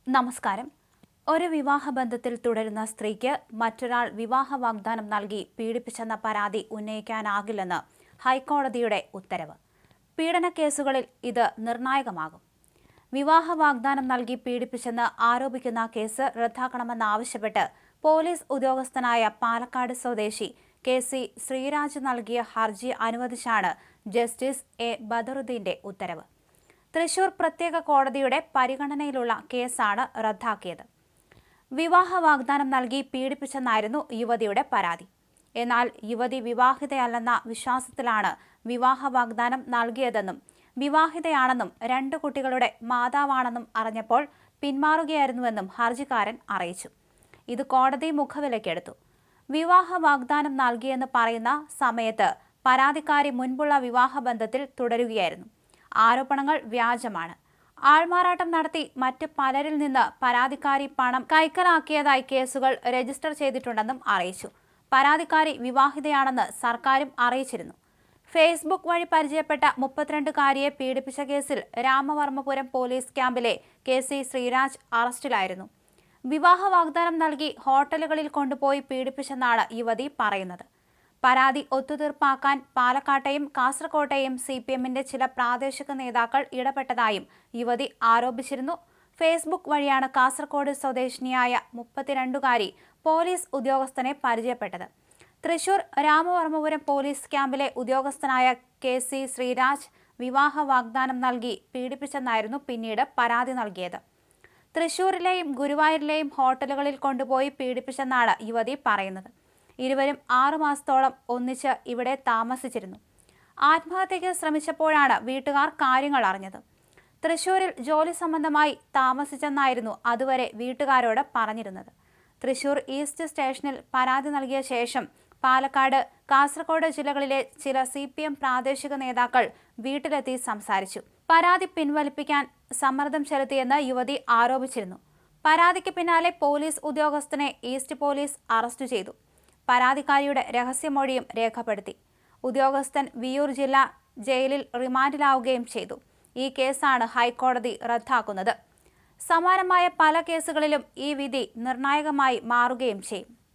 നമസ്കാരം. ഒരു വിവാഹബന്ധത്തിൽ തുടരുന്ന സ്ത്രീക്ക് മറ്റൊരാൾ വിവാഹ വാഗ്ദാനം നൽകി പീഡിപ്പിച്ചെന്ന പരാതി ഉന്നയിക്കാനാകില്ലെന്ന് ഹൈക്കോടതിയുടെ ഉത്തരവ്. പീഡന കേസുകളിൽ ഇത് നിർണായകമാകും. വിവാഹ വാഗ്ദാനം നൽകി പീഡിപ്പിച്ചെന്ന് ആരോപിക്കുന്ന കേസ് റദ്ദാക്കണമെന്നാവശ്യപ്പെട്ട് പോലീസ് ഉദ്യോഗസ്ഥനായ പാലക്കാട് സ്വദേശി KC ശ്രീരാജ് നൽകിയ ഹർജി അനുവദിച്ചാണ് ജസ്റ്റിസ് A ബദറുദ്ദീന്റെ ഉത്തരവ്. തൃശൂർ പ്രത്യേക കോടതിയുടെ പരിഗണനയിലുള്ള കേസാണ് റദ്ദാക്കിയത്. വിവാഹ വാഗ്ദാനം നൽകി പീഡിപ്പിച്ചെന്നായിരുന്നു യുവതിയുടെ പരാതി. എന്നാൽ യുവതി വിവാഹിതയല്ലെന്ന വിശ്വാസത്തിലാണ് വിവാഹ വാഗ്ദാനം നൽകിയതെന്നും വിവാഹിതയാണെന്നും 2 കുട്ടികളുടെ മാതാവാണെന്നും അറിഞ്ഞപ്പോൾ പിന്മാറുകയായിരുന്നുവെന്നും ഹർജിക്കാരൻ അറിയിച്ചു. ഇത് കോടതി മുഖവിലക്കെടുത്തു. വിവാഹ വാഗ്ദാനം നൽകിയെന്ന് പറയുന്ന സമയത്ത് പരാതിക്കാരി മുൻപുള്ള വിവാഹബന്ധത്തിൽ തുടരുകയായിരുന്നു. ആരോപണങ്ങൾ വ്യാജമാണ്. ആൾമാറാട്ടം നടത്തി മറ്റ് പലരിൽ നിന്ന് പരാതിക്കാരി പണം കൈക്കലാക്കിയതായി കേസുകൾ രജിസ്റ്റർ ചെയ്തിട്ടുണ്ടെന്നും അറിയിച്ചു. പരാതിക്കാരി വിവാഹിതയാണെന്ന് സർക്കാരും അറിയിച്ചിരുന്നു. ഫേസ്ബുക്ക് വഴി പരിചയപ്പെട്ട 32-കാരിയെ പീഡിപ്പിച്ച കേസിൽ രാമവർമ്മപുരം പോലീസ് ക്യാമ്പിലെ KC ശ്രീരാജ് അറസ്റ്റിലായിരുന്നു. വിവാഹ വാഗ്ദാനം നൽകി ഹോട്ടലുകളിൽ കൊണ്ടുപോയി പീഡിപ്പിച്ചെന്നാണ് യുവതി പറയുന്നത്. പരാതി ഒത്തുതീർപ്പാക്കാൻ പാലക്കാട്ടെയും കാസർകോട്ടെയും CPMന്റെ ചില പ്രാദേശിക നേതാക്കൾ ഇടപെട്ടതായും യുവതി ആരോപിച്ചിരുന്നു. ഫേസ്ബുക്ക് വഴിയാണ് കാസർകോട് സ്വദേശിനിയായ 32-കാരി പോലീസ് ഉദ്യോഗസ്ഥനെ പരിചയപ്പെട്ടത്. തൃശൂർ രാമവർമ്മപുരം പോലീസ് ക്യാമ്പിലെ ഉദ്യോഗസ്ഥനായ KC ശ്രീരാജ് വിവാഹ വാഗ്ദാനം നൽകി പീഡിപ്പിച്ചെന്നായിരുന്നു പിന്നീട് പരാതി നൽകിയത്. തൃശൂരിലെയും ഗുരുവായൂരിലെയും ഹോട്ടലുകളിൽ കൊണ്ടുപോയി പീഡിപ്പിച്ചെന്നാണ് യുവതി പറയുന്നത്. ഇരുവരും 6 മാസത്തോളം ഒന്നിച്ച് ഇവിടെ താമസിച്ചിരുന്നു. ആത്മഹത്യയ്ക്ക് ശ്രമിച്ചപ്പോഴാണ് വീട്ടുകാർ കാര്യങ്ങൾ അറിഞ്ഞത്. തൃശൂരിൽ ജോലി സംബന്ധമായി താമസിച്ചെന്നായിരുന്നു അതുവരെ വീട്ടുകാരോട് പറഞ്ഞിരുന്നത്. തൃശൂർ ഈസ്റ്റ് സ്റ്റേഷനിൽ പരാതി നൽകിയ ശേഷം പാലക്കാട്, കാസർകോട് ജില്ലകളിലെ ചില CPM പ്രാദേശിക നേതാക്കൾ വീട്ടിലെത്തി സംസാരിച്ചു. പരാതി പിൻവലിപ്പിക്കാൻ സമ്മർദ്ദം ചെലുത്തിയെന്ന് യുവതി ആരോപിച്ചിരുന്നു. പരാതിക്ക് പിന്നാലെ പോലീസ് ഉദ്യോഗസ്ഥനെ ഈസ്റ്റ് പോലീസ് അറസ്റ്റ് ചെയ്തു. പരാതിക്കാരിയുടെ രഹസ്യമൊഴിയും രേഖപ്പെടുത്തി. ഉദ്യോഗസ്ഥൻ വിയ്യൂർ ജില്ലാ ജയിലിൽ റിമാൻഡിലാവുകയും ചെയ്തു. ഈ കേസാണ് ഹൈക്കോടതി റദ്ദാക്കുന്നത്. സമാനമായ പല കേസുകളിലും ഈ വിധി നിർണായകമായി മാറുകയും ചെയ്യും.